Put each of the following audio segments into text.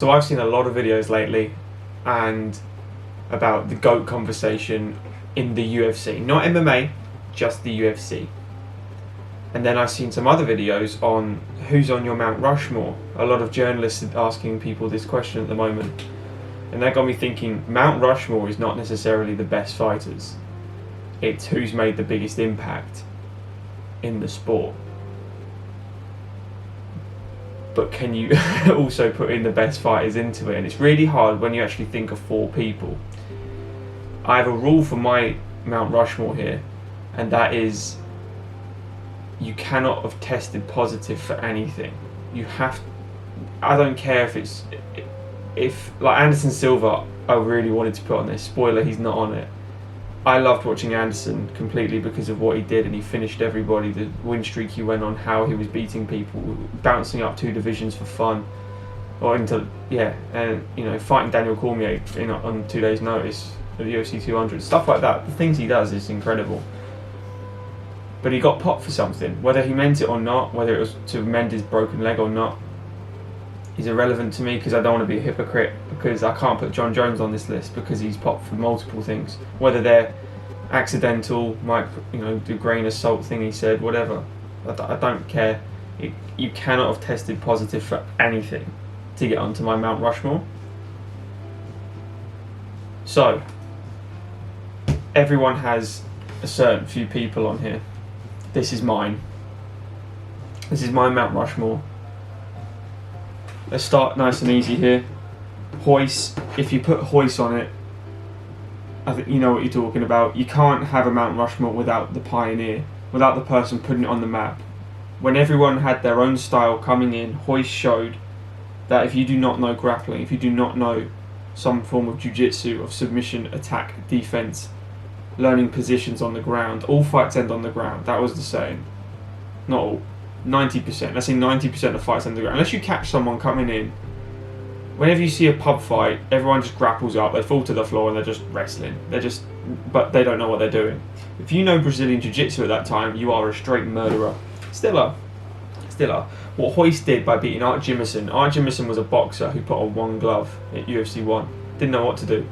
So I've seen a lot of videos lately and about the GOAT conversation in the UFC. Not MMA, just the UFC. And then I've seen some other videos on who's on your Mount Rushmore. A lot of journalists are asking people this question at the moment. And that got me thinking, Mount Rushmore is not necessarily the best fighters. It's who's made the biggest impact in the sport. But can you also put in the best fighters into it? And it's really hard when you actually think of four people. I have a rule for my Mount Rushmore here, and that is you cannot have tested positive for anything. You have, I don't care if like Anderson Silva, I really wanted to put on this. Spoiler, he's not on it. I loved watching Anderson completely because of what he did, and he finished everybody. The win streak he went on, how he was beating people, bouncing up 2 divisions for fun, and fighting Daniel Cormier on 2 days' notice at the UFC 200, stuff like that. The things he does is incredible. But he got popped for something, whether he meant it or not, whether it was to mend his broken leg or not, is irrelevant to me because I don't want to be a hypocrite, because I can't put John Jones on this list because he's popped for multiple things, whether they're accidental, the grain of salt thing he said, whatever. I don't care. You cannot have tested positive for anything to get onto my Mount Rushmore. So everyone has a certain few people on here. This is mine. This is my Mount Rushmore. Let's start nice and easy here. Royce, if you put Royce on it, I think you know what you're talking about. You can't have a Mount Rushmore without the pioneer, without the person putting it on the map. When everyone had their own style coming in, Royce showed that if you do not know grappling, if you do not know some form of jiu-jitsu, of submission, attack, defense, learning positions on the ground, all fights end on the ground. That was the saying. Not all. 90%. Let's say 90% of fights end on the ground. Unless you catch someone coming in. Whenever you see a pub fight, everyone just grapples up, they fall to the floor and they're just wrestling. But they don't know what they're doing. If you know Brazilian Jiu-Jitsu at that time, you are a straight murderer. Still are. What Royce did by beating Art Jimmerson. Art Jimmerson was a boxer who put on one glove at UFC 1. Didn't know what to do.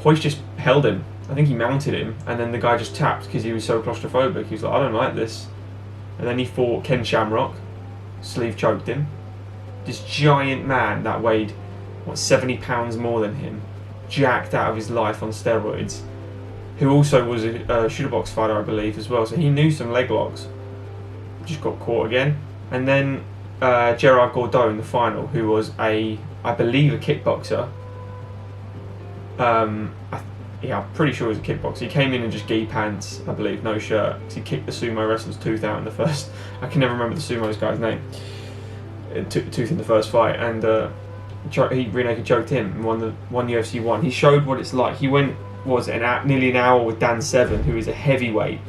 Royce just held him. I think he mounted him, and then the guy just tapped because he was so claustrophobic. He was like, I don't like this. And then he fought Ken Shamrock, sleeve choked him. This giant man that weighed, 70 pounds more than him, jacked out of his life on steroids, who also was a shooter box fighter, I believe, as well. So he knew some leg locks. Just got caught again. And then Gerard Gordeau in the final, who was I believe a kickboxer. I'm pretty sure he was a kickboxer. He came in just gi pants, I believe, no shirt. He kicked the sumo wrestler's tooth out in the first. I can never remember the sumo's guy's name. Tooth in the first fight, and he rear naked choked him and won UFC 1. He showed what it's like. He went nearly an hour with Dan Severn, who is a heavyweight.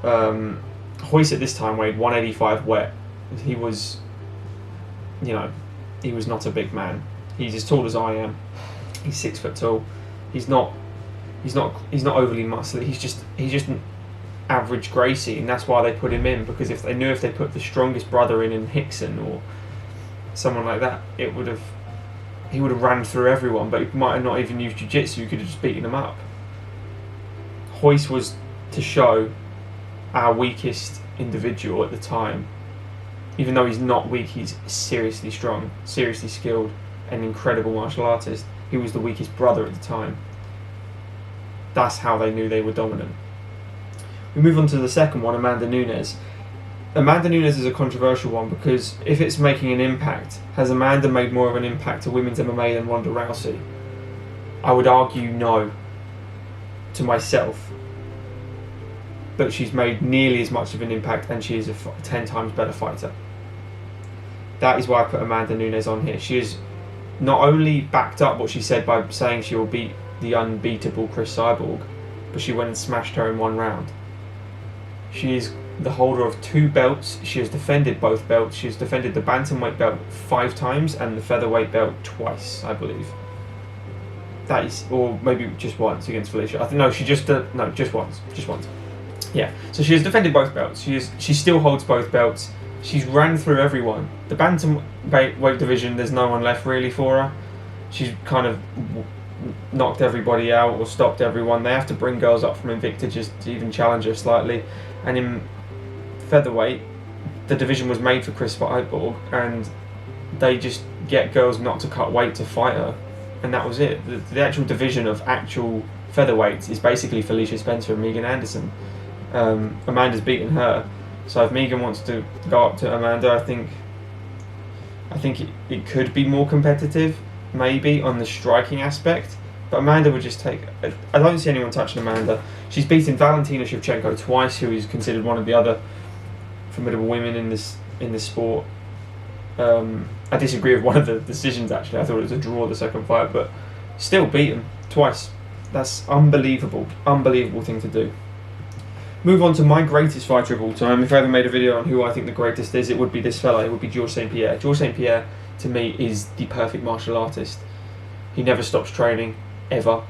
Royce at this time weighed 185 wet. He was, he was not a big man. He's as tall as I am. He's 6 foot tall. He's not overly muscly. He's just an average Gracie, and that's why they put him in, because if they put the strongest brother in Hickson or someone like that, he would have ran through everyone, but he might have not even used jiu-jitsu. He could have just beaten him up. Royce was to show our weakest individual at the time. Even though he's not weak, he's seriously strong, seriously skilled, an incredible martial artist. He was the weakest brother at the time. That's how they knew they were dominant. We move on to the second one, Amanda Nunes. Amanda Nunes is a controversial one because if it's making an impact, has Amanda made more of an impact to women's MMA than Ronda Rousey? I would argue no, to myself. But she's made nearly as much of an impact, and she is a 10 times better fighter. That is why I put Amanda Nunes on here. She is not only backed up what she said by saying she will beat the unbeatable Chris Cyborg, but she went and smashed her in 1 round. She is the holder of 2 belts. She has defended both belts. She has defended the bantamweight belt 5 times and the featherweight belt twice, I believe. That is, or maybe just once against Felicia. I think no, just once. Yeah. So she has defended both belts. She still holds both belts. she's ran through everyone. The bantamweight division, there's no one left really for her. She's kind of knocked everybody out or stopped everyone. They have to bring girls up from Invicta just to even challenge her slightly. And in featherweight, the division was made for Chris Feitborg, and they just get girls not to cut weight to fight her, and that was it. The actual division of actual featherweights is basically Felicia Spencer and Megan Anderson. Amanda's beaten her, so if Megan wants to go up to Amanda, I think it could be more competitive, maybe on the striking aspect. But Amanda would just take. I don't see anyone touching Amanda. She's beaten Valentina Shevchenko twice, who is considered one of the other formidable women in this sport. I disagree with one of the decisions, actually. I thought it was a draw the second fight, but still beaten twice. That's unbelievable thing to do. Move on to my greatest fighter of all time. If I ever made a video on who I think the greatest is, it would be this fella. It would be Georges St. Pierre. Georges St. Pierre, to me, is the perfect martial artist. He never stops training, ever.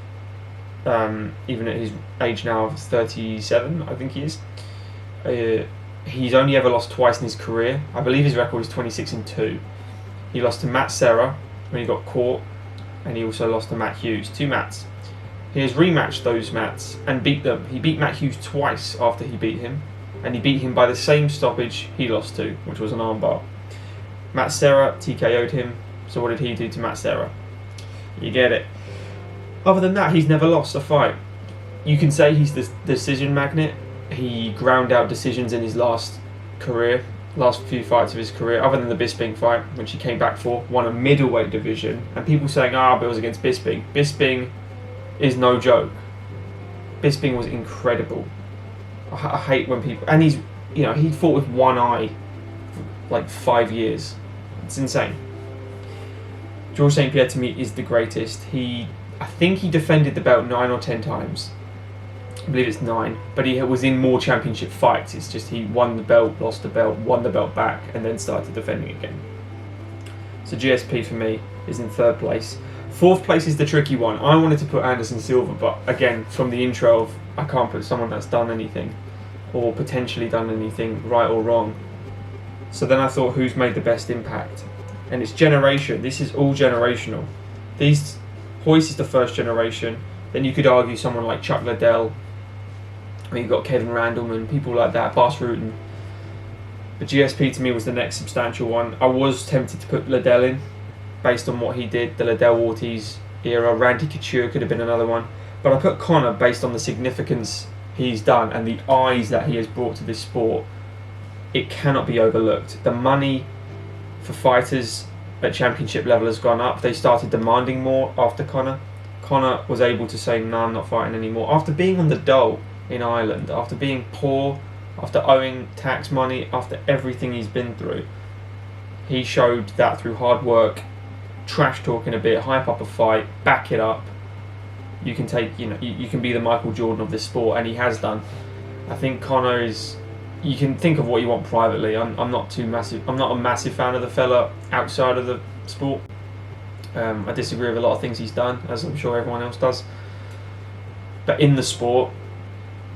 Even at his age now of 37, I think he is. He's only ever lost twice in his career. I believe his record is 26-2. He lost to Matt Serra when he got caught, and he also lost to Matt Hughes. 2 Matts. He has rematched those Matts and beat them. He beat Matt Hughes twice after he beat him, and he beat him by the same stoppage he lost to, which was an armbar. Matt Serra TKO'd him, so what did he do to Matt Serra? You get it. Other than that, he's never lost a fight. You can say he's the decision magnet. He ground out decisions in his last few fights of his career, other than the Bisping fight, which he came back for, won a middleweight division, and people saying, but it was against Bisping. Bisping is no joke. Bisping was incredible. I hate when people, and he fought with one eye for like 5 years. It's insane. Georges St. Pierre to me is the greatest. I think he defended the belt 9 or 10 times. I believe it's 9, but he was in more championship fights. It's just he won the belt, lost the belt, won the belt back, and then started defending again. So GSP for me is in 3rd place. 4th place is the tricky one. I wanted to put Anderson Silva, but again, from the intro of I can't put someone that's done anything or potentially done anything right or wrong. So then I thought, who's made the best impact? And it's generation. This is all generational. Royce is the first generation. Then you could argue someone like Chuck Liddell. Or you've got Kevin Randleman, people like that, Bas Rutten. But GSP to me was the next substantial one. I was tempted to put Liddell in, based on what he did, the Liddell Ortiz era. Randy Couture could have been another one. But I put Conor based on the significance he's done and the eyes that he has brought to this sport. It cannot be overlooked. The money for fighters at championship level has gone up. They started demanding more after Conor. Conor was able to say, no, I'm not fighting anymore. After being on the dole in Ireland, after being poor, after owing tax money, after everything he's been through, he showed that through hard work, trash talking a bit, hype up a fight, back it up. You can you can be the Michael Jordan of this sport, and he has done. I think Conor is. You can think of what you want privately. I'm not a massive fan of the fella outside of the sport. I disagree with a lot of things he's done, as I'm sure everyone else does. But in the sport,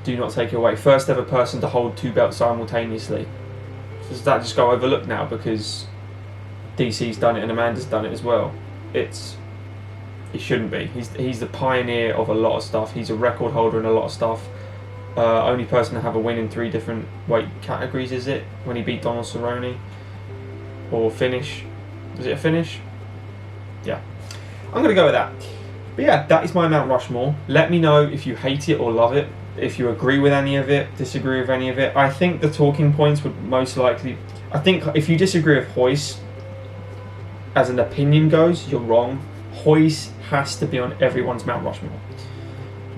do not take it away. First ever person to hold 2 belts simultaneously. Does that just go overlooked now because DC's done it and Amanda's done it as well? It shouldn't be. He's the pioneer of a lot of stuff. He's a record holder in a lot of stuff. Only person to have a win in 3 different weight categories, is it? When he beat Donald Cerrone. Or finish. Was it a finish? Yeah. I'm going to go with that. But yeah, that is my Mount Rushmore. Let me know if you hate it or love it. If you agree with any of it, disagree with any of it. I think the talking points would most likely... I think if you disagree with Royce, as an opinion goes, you're wrong. Royce has to be on everyone's Mount Rushmore.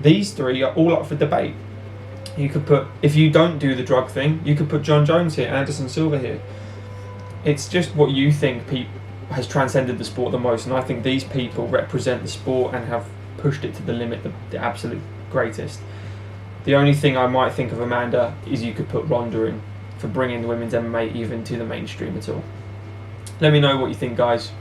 These 3 are all up for debate. You could put, if you don't do the drug thing, you could put John Jones here, Anderson Silva here. It's just what you think has transcended the sport the most, and I think these people represent the sport and have pushed it to the limit, the absolute greatest. The only thing I might think of Amanda is you could put Ronda in for bringing the women's MMA even to the mainstream at all. Let me know what you think, guys.